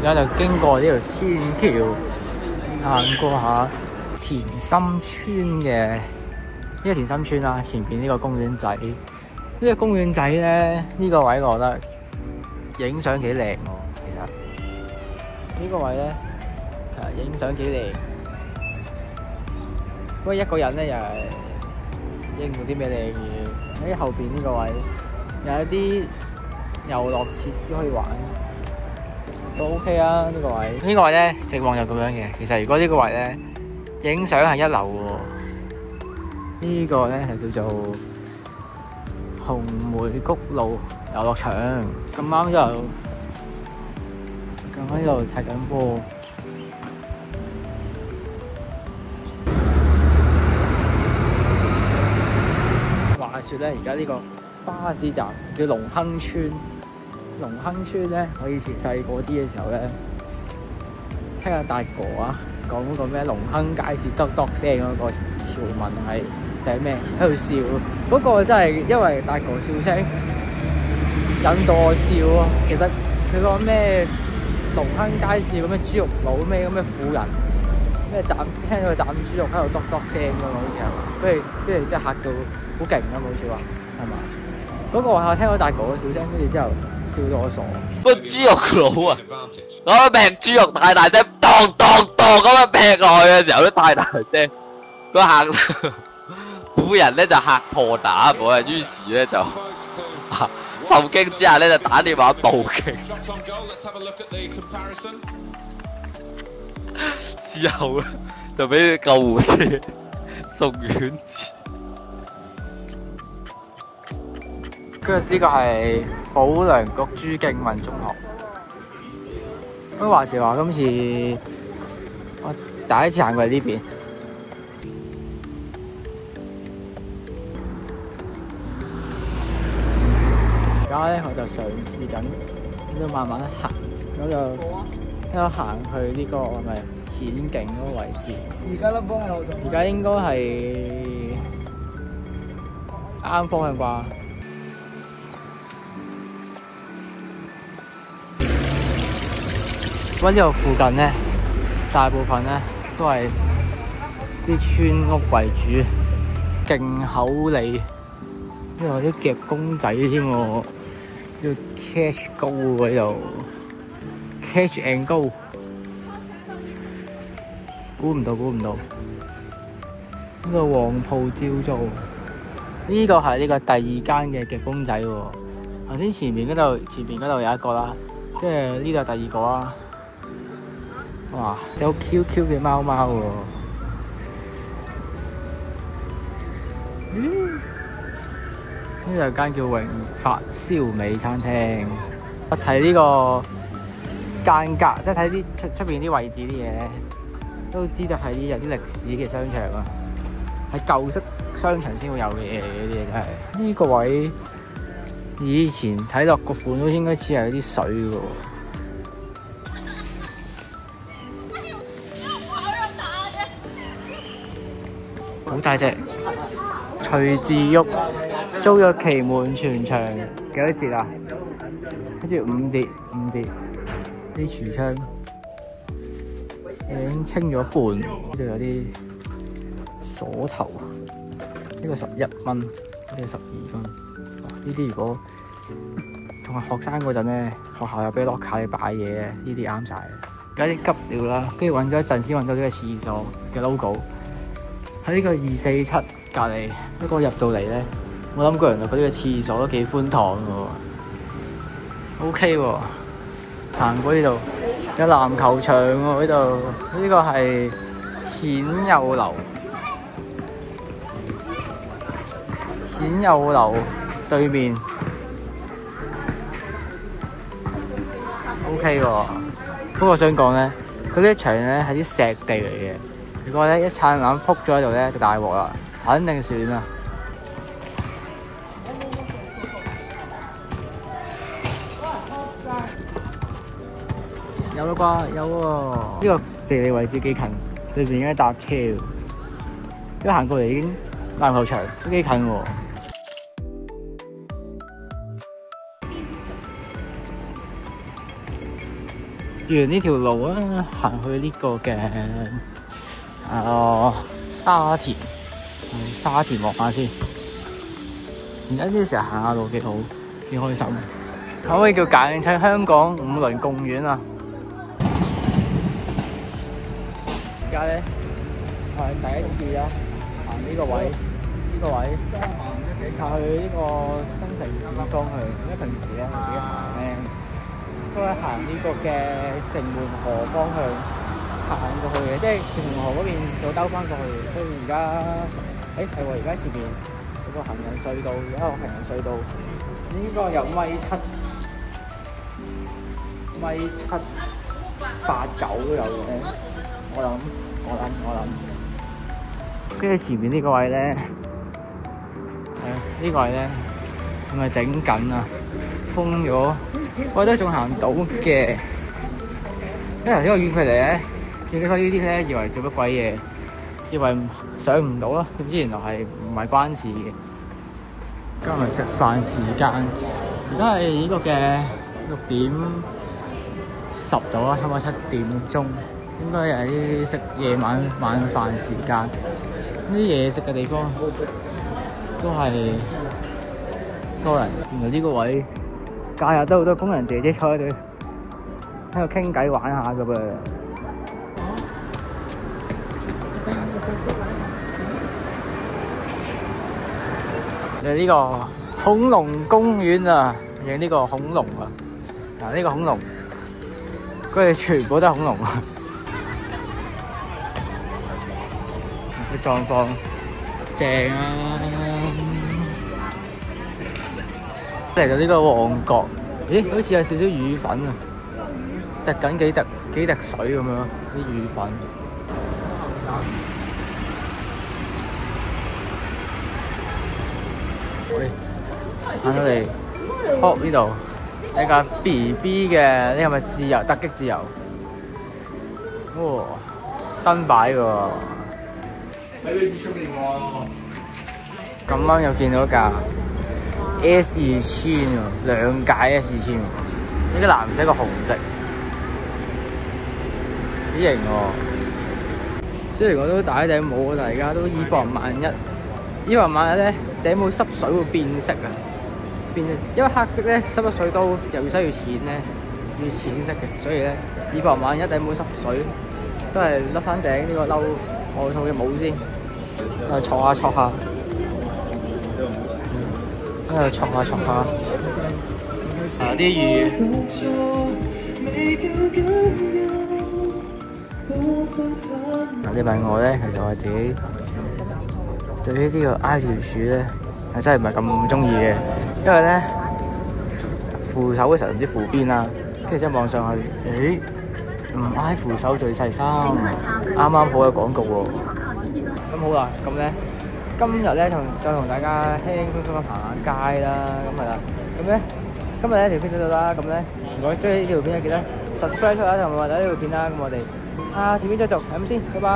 家就經過呢條天橋，行過下田心村嘅呢個田心村啦。前邊呢個公園仔，呢個公園仔咧，呢個位我覺得影相幾靚喎。其實呢個位咧，影相幾靚。不過一個人咧又係影唔到啲咩靚嘢。喺後邊呢個位有一啲遊樂設施可以玩，都 OK 啊。呢個位呢個位咧，直望就咁樣嘅。其實如果呢個位咧，影相係一流喎。呢個咧係叫做紅梅谷路遊樂場。咁啱就喺度踢緊波。話說咧，而家呢個巴士站叫龍亨村。龍亨村咧，我以前細個啲嘅時候咧，聽阿達哥講嗰個咩龍亨街市篤篤聲嗰個潮文係定係咩喺度笑，嗰個真係因為達哥笑聲引到我笑啊。其實佢講咩龍亨街市咁咩豬肉佬咩咁咩婦人咩斬，聽到佢斬豬肉喺度篤篤聲㗎嘛，好似係嘛？跟住真係嚇到好勁啊！好似話係嘛？嗰個我聽到達哥嘅笑聲，跟住之後笑到我傻。個豬肉佬啊，攞一劈豬肉太大聲，當咁樣劈落去嘅時候都太大聲，個客婦人咧就嚇破膽喎，於是咧就受驚之下咧就打電話報警。之後咧就俾救護車送院治。跟住呢個係保良局朱敬閔中學。咁話時話，今次我第一次行過嚟呢邊。而家咧我就嘗試緊喺度慢慢行，咁就喺度行去呢個係咪顯徑嗰個位置？而家應該係啱方向啩？咁呢度附近咧，大部分咧都係啲村屋為主，勁口利。呢度有啲夾公仔添喎，叫 Catch Go 喺度 ，Catch and Go。估唔到。呢個黃埔招租，呢個係呢個第二間嘅夾公仔喎。頭先前面嗰度有一個啦，跟住呢度第二個啦。哇！有 QQ 嘅貓貓喎。呢度有間叫榮發燒味餐廳。我睇呢個間隔，即係睇啲出邊啲位置啲嘢咧，都知道係有啲歷史嘅商場啊，係舊式商場先會有嘅嘢，呢啲嘢真係。呢個位以前睇落個款都應該似係有啲水嘅喎。好大隻，徐志旭租約期滿全場幾多折啊？好似5折。啲櫥窗已經清咗半，呢度有啲鎖頭，呢個11蚊，呢個12蚊。呢啲如果仲係學生嗰陣咧，學校有俾落卡你擺嘢咧，呢啲啱晒。而家啲急料啦，跟住揾咗一陣先揾到呢個廁所嘅 logo。喺呢個247隔離，不過入到嚟咧，我諗個人就覺得呢個廁所都幾寬敞喎。OK 喎，行過呢度有籃球場喎，呢度呢個係顯佑樓。顯佑樓對面 OK 喎。不過我想講咧，佢呢一場咧係啲石地嚟嘅。如果咧一撐攬撲咗喺度咧，就大鑊啦，肯定算啦。有啦啩，有喎。呢個地理位置幾近，對面應該搭車。一行過嚟已經籃球場，都幾近喎。沿呢條路啊，行去呢個嘅沙田，沙田望下先。而家呢時候行下路幾好，幾開心。可唔可以叫簡稱香港五輪公園啊？而家咧係第一次啊，行呢個位，呢個位行去呢個新城市方向。因為平時咧我自己行咧都係行呢個嘅城門河方向行過去嘅，即係城門河嗰邊再兜翻過去。所以而家係喎，而家前面有個行人隧道，而家個行人隧道應該有1.7米8、9都有嘅。我諗，跟住前面呢個位咧，呢個位咧係咪整緊啊？封咗，我覺得仲行到嘅。因為頭先我遠距離咧，見到呢啲咧，以為做乜鬼嘢，以為上唔到咯，點知原來係唔係關事嘅。今日食飯時間，而家係呢個嘅6:10到啦，差唔多7點鐘，應該係啲食夜晚飯時間。呢啲嘢食嘅地方都係多人。原來呢個位假日都好多工人姐姐坐喺度傾偈玩下㗎噃。嚟呢個恐龍公園啊，影呢個恐龍啊！嗱，呢個恐龍，佢哋全部都係恐龍啊！個狀況正啊！嚟到呢個旺角，咦？好似有少少雨粉啊，滴緊幾滴水咁樣，啲雨粉。行到嚟 Hop 呢度，呢架 BB 嘅，呢係咪自由突擊自由？哇，新擺喎！咁啱又見到架 S2000喎，2架 S2000，呢個藍色，一個紅色，幾型喎！雖然我都戴頂帽，但係而家都以防萬一。以防萬一咧，頂帽濕水會變色啊！因為黑色咧濕咗水都又要洗要淺咧，要淺色嘅，所以咧以防萬一頂帽濕水，都係笠翻頂呢個褸外套嘅帽先。戳下，戳下。啲雨。你問我咧，其實我自己對於呢個挨住樹咧，係真係唔係咁中意嘅，因為咧扶手嘅時候唔知扶邊啦，跟住即係望上去，唔挨扶手最細心，啱啱好有廣告喎。咁好啦，咁咧今日咧就同大家輕輕鬆鬆咁行下街啦，咁係啦，咁咧今日呢條片到度啦，咁咧如果中意呢條片，記得 subscribe 啦，同埋睇呢條片啦，咁我哋下條片再續，係咁先，拜拜。